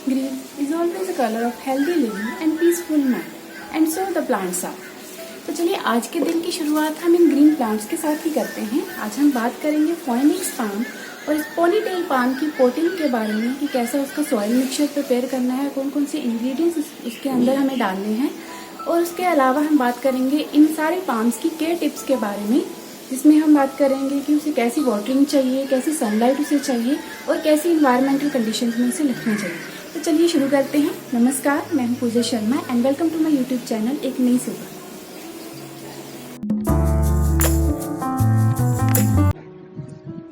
Green is always a color of healthy living and peaceful mind, and so the plants are. तो चलिए आज के दिन की शुरुआत हम इन ग्रीन प्लांट्स के साथ ही करते हैं। आज हम बात करेंगे फोइनिक्स पाम और इस पोनीटेल पाम की पोटिंग के बारे में कि कैसे उसका सॉइल मिक्सचर प्रिपेयर करना है, कौन कौन से इंग्रेडिएंट्स उसके अंदर हमें डालने हैं, और उसके अलावा हम बात करेंगे इन सारे पाम्स की केयर टिप्स के बारे में, जिसमें हम बात करेंगे कि उसे कैसी वाटरिंग चाहिए, कैसी सनलाइट उसे चाहिए और कैसी इन्वायरमेंटल कंडीशंस में उसे रखना चाहिए। तो चलिए शुरू करते हैं। नमस्कार, मैं हूं Pooja Sharma and welcome to my YouTube channel एक नई सुबह।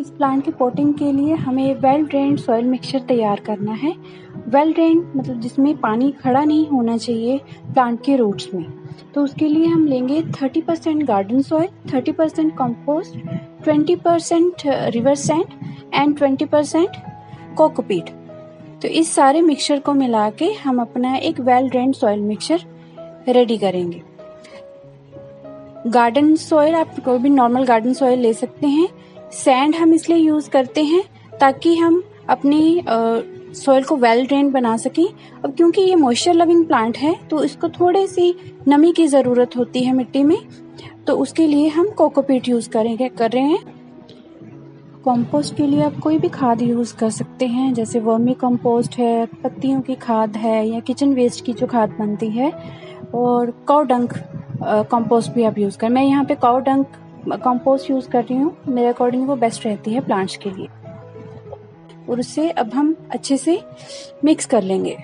इस प्लांट की पोटिंग के लिए हमें वेल ड्रेन्ड सॉइल मिक्सचर तैयार करना है। वेल ड्रेन्ड मतलब जिसमें पानी खड़ा नहीं होना चाहिए प्लांट के रूट्स में। तो उसके लिए हम लेंगे 30% garden soil, 30% compost, 20% river sand and 20% cocopeat. तो इस सारे मिक्सचर को मिला के हम अपना एक well drained soil mixture ready करेंगे। गार्डन सॉइल आप कोई भी नॉर्मल गार्डन सॉइल ले सकते हैं। सैंड हम इसलिए यूज करते हैं ताकि हम अपनी सॉइल को वेल ड्रेन बना सकें। अब क्योंकि ये मॉइस्चर लविंग प्लांट है तो इसको थोड़ी सी नमी की जरूरत होती है मिट्टी में, तो उसके लिए हम कोकोपीट यूज कर रहे हैं। कंपोस्ट के लिए आप कोई भी खाद यूज कर सकते हैं, जैसे वर्मी कंपोस्ट है, पत्तियों की खाद है, या किचन वेस्ट की जो खाद बनती है, और काउ डंक कंपोस्ट भी आप यूज कर। मैं यहाँ पे काउ डंक कंपोस्ट यूज कर रही हूँ, मेरे अकॉर्डिंग वो बेस्ट रहती है प्लांट्स के लिए। और उससे अब हम अच्छे से मिक्स कर लेंगे।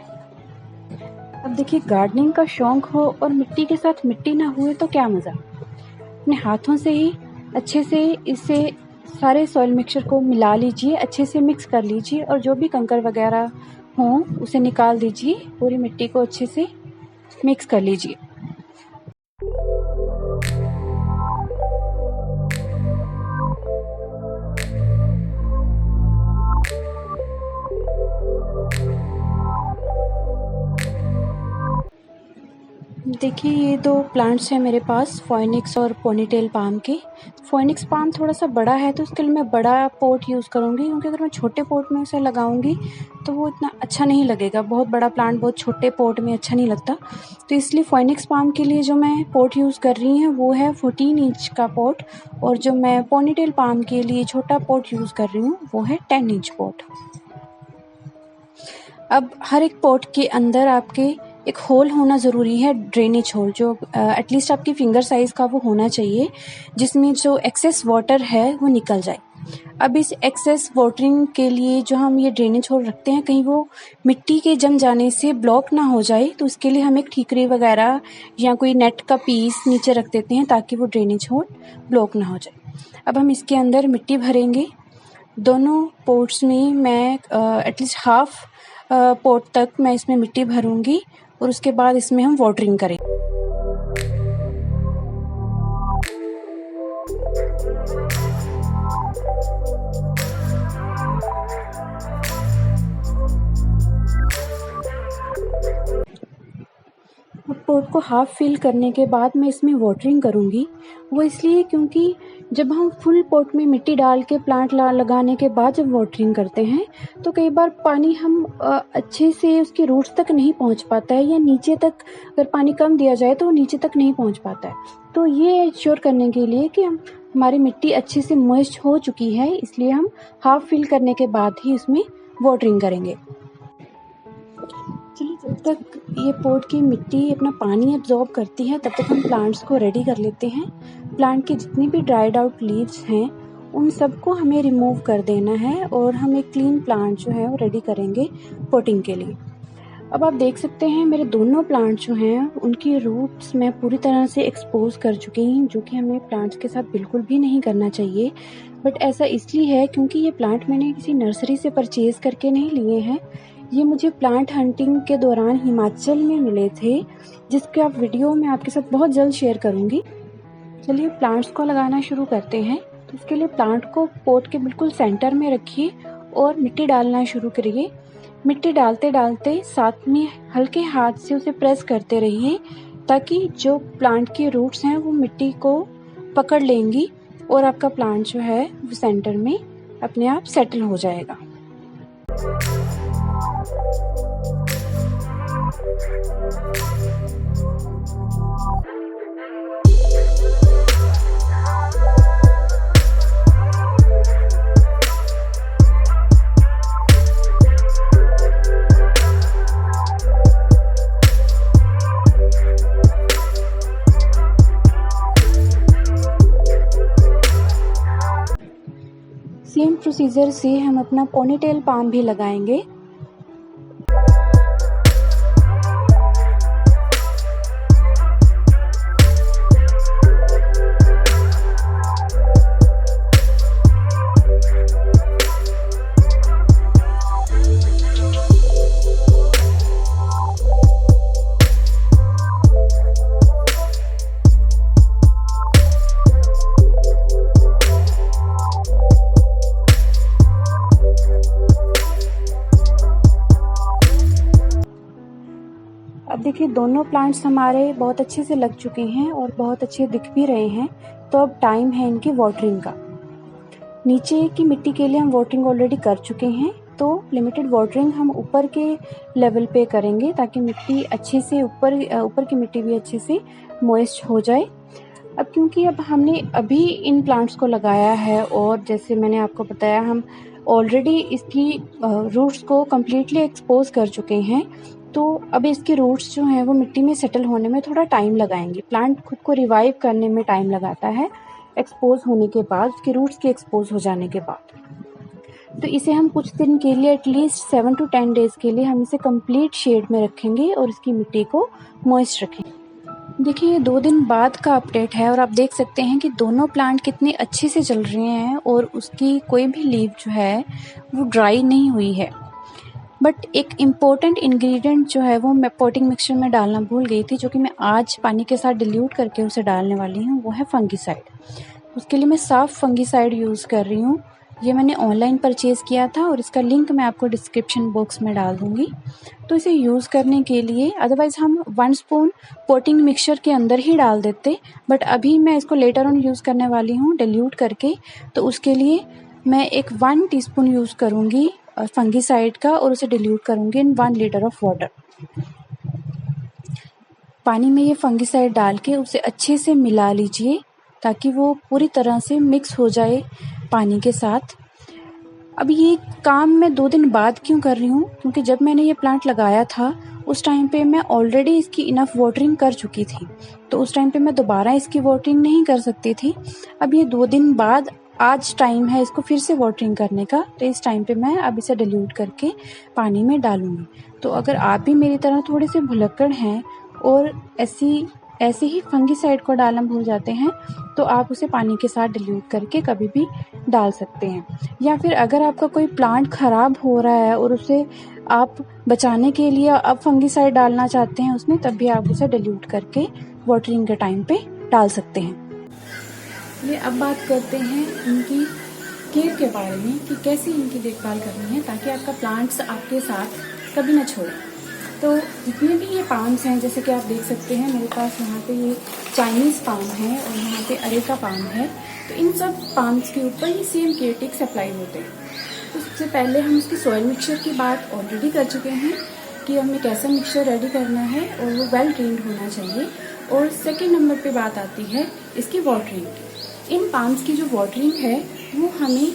अब देखिए, गार्डनिंग का शौक हो और मिट्टी के साथ मिट्टी ना हुए तो क्या मजा। अपने हाथों से ही अच्छे से इससे सारे सॉइल मिक्सचर को मिला लीजिए, अच्छे से मिक्स कर लीजिए, और जो भी कंकर वगैरह हो उसे निकाल दीजिए। पूरी मिट्टी को अच्छे से मिक्स कर लीजिए। देखिए, ये दो प्लांट्स हैं मेरे पास, फोइनिक्स और पोनीटेल पाम के। फोइनिक्स पाम थोड़ा सा बड़ा है तो उसके लिए मैं बड़ा पॉट यूज़ करूँगी, क्योंकि अगर मैं छोटे पॉट में उसे लगाऊंगी तो वो इतना अच्छा नहीं लगेगा। बहुत बड़ा प्लांट बहुत छोटे पॉट में अच्छा नहीं लगता। तो इसलिए फोइनिक्स पाम के लिए जो मैं पॉट यूज़ कर रही हूँ वो है 14 इंच का पॉट, और जो मैं पोनीटेल पाम के लिए छोटा पॉट यूज़ कर रही हूँ वो है 10 इंच पॉट। अब हर एक पॉट के अंदर आपके एक होल होना ज़रूरी है, ड्रेनेज होल, जो एटलीस्ट आपकी फिंगर साइज़ का वो होना चाहिए, जिसमें जो एक्सेस वाटर है वो निकल जाए। अब इस एक्सेस वाटरिंग के लिए जो हम ये ड्रेनेज होल रखते हैं, कहीं वो मिट्टी के जम जाने से ब्लॉक ना हो जाए, तो उसके लिए हम एक ठीकरी वगैरह या कोई नेट का पीस नीचे रख देते हैं ताकि वो ड्रेनेज होल ब्लॉक ना हो जाए। अब हम इसके अंदर मिट्टी भरेंगे। दोनों पोट्स में मैं एटलीस्ट हाफ पोट तक मैं इसमें मिट्टी भरूंगी, और उसके बाद इसमें हम वाटरिंग करेंगे। पोट को हाफ फिल करने के बाद मैं इसमें वाटरिंग करूंगी। वो इसलिए क्योंकि जब हम फुल पोट में मिट्टी डाल के प्लांट लगाने के बाद जब वाटरिंग करते हैं तो कई बार पानी हम अच्छे से उसके रूट्स तक नहीं पहुंच पाता है, या नीचे तक अगर पानी कम दिया जाए तो नीचे तक नहीं पहुंच पाता है। तो ये इंश्योर करने के लिए कि हमारी मिट्टी अच्छे से मॉइस्ट हो चुकी है, इसलिए हम हाफ फिल करने के बाद ही उसमें वाटरिंग करेंगे। चलिए, जब तक ये पोट की मिट्टी अपना पानी एब्जॉर्ब करती है तब तक हम प्लांट्स को रेडी कर लेते हैं। प्लांट के जितनी भी ड्राइड आउट लीव्स हैं उन सबको हमें रिमूव कर देना है, और हम एक क्लीन प्लांट जो है वो रेडी करेंगे पोटिंग के लिए। अब आप देख सकते हैं मेरे दोनों प्लांट जो हैं उनकी रूट्स मैं पूरी तरह से एक्सपोज कर चुकी हूँ, जो कि हमें प्लांट्स के साथ बिल्कुल भी नहीं करना चाहिए। बट ऐसा इसलिए है क्योंकि ये प्लांट मैंने किसी नर्सरी से परचेज करके नहीं लिए हैं। ये मुझे प्लांट हंटिंग के दौरान हिमाचल में मिले थे, जिसके आप वीडियो मैं आपके साथ बहुत जल्द शेयर करूँगी। चलिए प्लांट्स को लगाना शुरू करते हैं। तो इसके लिए प्लांट को पोट के बिल्कुल सेंटर में रखिए और मिट्टी डालना शुरू करिए। मिट्टी डालते डालते साथ में हल्के हाथ से उसे प्रेस करते रहिए, ताकि जो प्लांट की रूट्स हैं वो मिट्टी को पकड़ लेंगी और आपका प्लांट जो है वो सेंटर में अपने आप सेटल हो जाएगा। सेम प्रोसीजर से हम अपना पोनीटेल पाम भी लगाएंगे। अब देखिए दोनों प्लांट्स हमारे बहुत अच्छे से लग चुके हैं और बहुत अच्छे दिख भी रहे हैं। तो अब टाइम है इनकी वाटरिंग का। नीचे की मिट्टी के लिए हम वाटरिंग ऑलरेडी कर चुके हैं, तो लिमिटेड वाटरिंग हम ऊपर के लेवल पे करेंगे ताकि मिट्टी अच्छे से ऊपर की मिट्टी भी अच्छे से मॉइस्ट हो जाए। अब क्योंकि अब हमने अभी इन प्लांट्स को लगाया है और जैसे मैंने आपको बताया हम ऑलरेडी इसकी रूट्स को कम्प्लीटली एक्सपोज कर चुके हैं, तो अब इसके रूट्स जो हैं वो मिट्टी में सेटल होने में थोड़ा टाइम लगाएंगे। प्लांट खुद को रिवाइव करने में टाइम लगाता है एक्सपोज होने के बाद, उसके रूट्स के एक्सपोज हो जाने के बाद। तो इसे हम कुछ दिन के लिए एटलीस्ट 7 to 10 डेज के लिए हम इसे कंप्लीट शेड में रखेंगे और इसकी मिट्टी को मॉइस्ट रखेंगे। देखिए ये 2 दिन बाद का अपडेट है और आप देख सकते हैं कि दोनों प्लांट कितने अच्छे से चल रहे हैं और उसकी कोई भी लीफ जो है वो ड्राई नहीं हुई है। बट एक इम्पोर्टेंट इंग्रेडिएंट जो है वो मैं पॉटिंग मिक्सचर में डालना भूल गई थी, जो कि मैं आज पानी के साथ डिल्यूट करके उसे डालने वाली हूँ, वो है फंगीसाइड। उसके लिए मैं साफ फंगीसाइड यूज़ कर रही हूँ। ये मैंने ऑनलाइन परचेज़ किया था और इसका लिंक मैं आपको डिस्क्रिप्शन बॉक्स में डाल दूँगी। तो इसे यूज़ करने के लिए अदरवाइज़ हम 1 स्पून पॉटिंग मिक्सचर के अंदर ही डाल देते, बट अभी मैं इसको लेटर ऑन यूज़ करने वाली हूँ डिल्यूट करके। तो उसके लिए मैं एक 1 टीस्पून यूज़ करूँगी फंगीसाइड का और उसे डिल्यूट करूँगी इन 1 लीटर ऑफ वाटर। पानी में ये फंगीसाइड डाल के उसे अच्छे से मिला लीजिए ताकि वो पूरी तरह से मिक्स हो जाए पानी के साथ। अब ये काम मैं 2 दिन बाद क्यों कर रही हूँ, क्योंकि जब मैंने ये प्लांट लगाया था उस टाइम पे मैं ऑलरेडी इसकी इनफ वाटरिंग कर चुकी थी, तो उस टाइम पे मैं दोबारा इसकी वाटरिंग नहीं कर सकती थी। अब ये 2 दिन बाद आज टाइम है इसको फिर से वाटरिंग करने का, तो इस टाइम पे मैं अब इसे डिल्यूट करके पानी में डालूंगी। तो अगर आप भी मेरी तरह थोड़े से भुलक्कड़ हैं और ऐसे ही फंगीसाइड को डालना भूल जाते हैं, तो आप उसे पानी के साथ डिल्यूट करके कभी भी डाल सकते हैं। या फिर अगर आपका कोई प्लांट खराब हो रहा है और उसे आप बचाने के लिए अब फंगीसाइड डालना चाहते हैं उसमें, तब भी आप उसे डिल्यूट करके वाटरिंग के टाइम पे डाल सकते हैं। ये अब बात करते हैं इनकी केयर के बारे में कि कैसे इनकी देखभाल करनी है ताकि आपका प्लांट्स आपके साथ कभी ना छोड़े। तो जितने भी ये पाम्स हैं, जैसे कि आप देख सकते हैं मेरे पास यहाँ पे ये चाइनीज़ पाम है और यहाँ पे अरेका पाम है। तो इन सब पाम्स के ऊपर ये सेम केयर टिक्स अप्लाई होते हैं। तो सबसे पहले हम इसकी सॉइल मिक्सचर की बात ऑलरेडी कर चुके हैं कि हमें कैसा मिक्सचर रेडी करना है और वो वेल ट्रेन्ड होना चाहिए। और सेकेंड नंबर पे बात आती है इसकी वाटरिंग की। इन पाम्स की जो वाटरिंग है वो हमें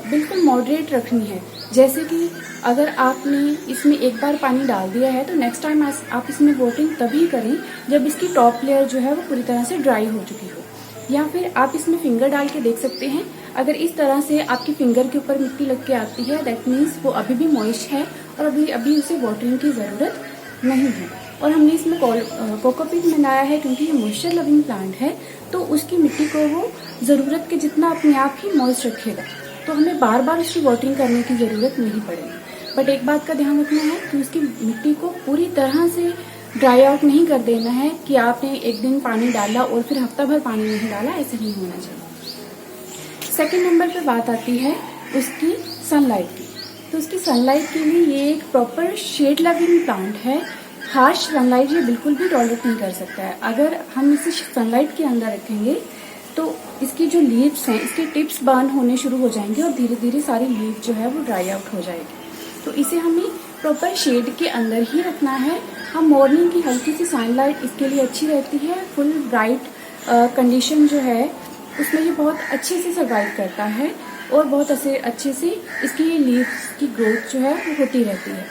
बिल्कुल मॉडरेट रखनी है। जैसे कि अगर आपने इसमें एक बार पानी डाल दिया है तो नेक्स्ट टाइम आप इसमें वाटरिंग तभी करें जब इसकी टॉप लेयर जो है वो पूरी तरह से ड्राई हो चुकी हो। या फिर आप इसमें फिंगर डाल के देख सकते हैं, अगर इस तरह से आपकी फिंगर के ऊपर मिट्टी लग के आती है दैट मीन्स वो अभी भी मॉइस्ट है और अभी उसे वाटरिंग की ज़रूरत नहीं है। और हमने इसमें कोकोपीट बनाया है क्योंकि ये मॉइस्चर लविंग प्लांट है, तो उसकी मिट्टी को वो ज़रूरत के जितना अपने आप ही मॉइस्ट रखेगा, तो हमें बार बार उसकी वाटरिंग करने की ज़रूरत नहीं पड़ेगी। बट एक बात का ध्यान रखना है कि उसकी मिट्टी को पूरी तरह से ड्राई आउट नहीं कर देना है कि आपने एक दिन पानी डाला और फिर हफ्ता भर पानी नहीं डाला, ऐसे नहीं होना चाहिए। सेकेंड नंबर पे बात आती है उसकी सनलाइट की। तो उसकी सनलाइट के लिए ये एक प्रॉपर शेड लविंग प्लांट है। हार्श सनलाइट ये बिल्कुल भी टॉलरेट नहीं कर सकता है। अगर हम इसे सनलाइट के अंदर रखेंगे तो इसकी जो लीव्स हैं, इसके टिप्स बर्न होने शुरू हो जाएंगे और धीरे धीरे सारी लीव जो है वो ड्राई आउट हो जाएगी। तो इसे हमें प्रॉपर शेड के अंदर ही रखना है। हम मॉर्निंग की हल्की सी सनलाइट इसके लिए अच्छी रहती है। फुल ब्राइट कंडीशन जो है उसमें ये बहुत अच्छे से सर्वाइव करता है और बहुत अच्छे से इसकी लीव्स की ग्रोथ जो है वो होती रहती है।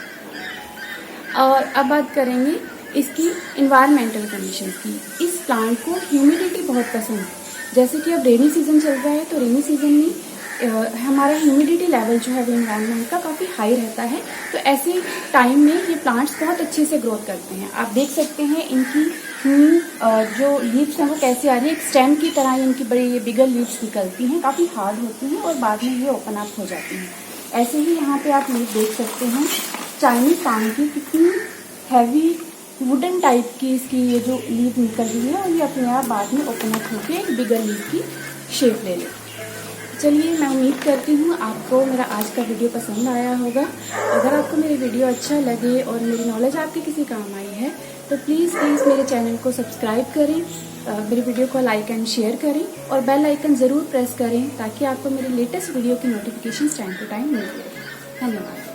और अब बात करेंगे इसकी इन्वायरमेंटल कंडीशन की। इस प्लांट को ह्यूमिडिटी बहुत पसंद है। जैसे कि अब रेनी सीजन चल रहा है तो रेनी सीजन में हमारा ह्यूमिडिटी लेवल जो है वो इन्वायरमेंट का काफ़ी हाई रहता है। तो ऐसे टाइम में ये प्लांट्स बहुत अच्छे से ग्रोथ करते हैं। आप देख सकते हैं इनकी जो लीव्स हैं वो कैसे आ रही है। एक स्टेम की तरह इनकी बड़ी ये बिगर लीव्स निकलती हैं, काफ़ी हार्ड होती हैं और बाद में ये ओपन अप हो जाती हैं। ऐसे ही यहाँ पे आप लीव देख सकते हैं चाइनीज पाम की कितनी हैवी वुडन टाइप की इसकी ये जो लीव निकल रही है और ये अपने आप बाद में ओपन अप होकर एक बिगर लीव की शेप ले ले। चलिए, मैं उम्मीद करती हूँ आपको मेरा आज का वीडियो पसंद आया होगा। अगर आपको मेरी वीडियो अच्छा लगे और मेरी नॉलेज आपके किसी काम आई है तो प्लीज़ मेरे चैनल को सब्सक्राइब करें, मेरी वीडियो को लाइक एंड शेयर करें और बेल आइकन ज़रूर प्रेस करें ताकि आपको मेरे लेटेस्ट वीडियो की नोटिफिकेशन टाइम टू टाइम मिलती रहे। धन्यवाद।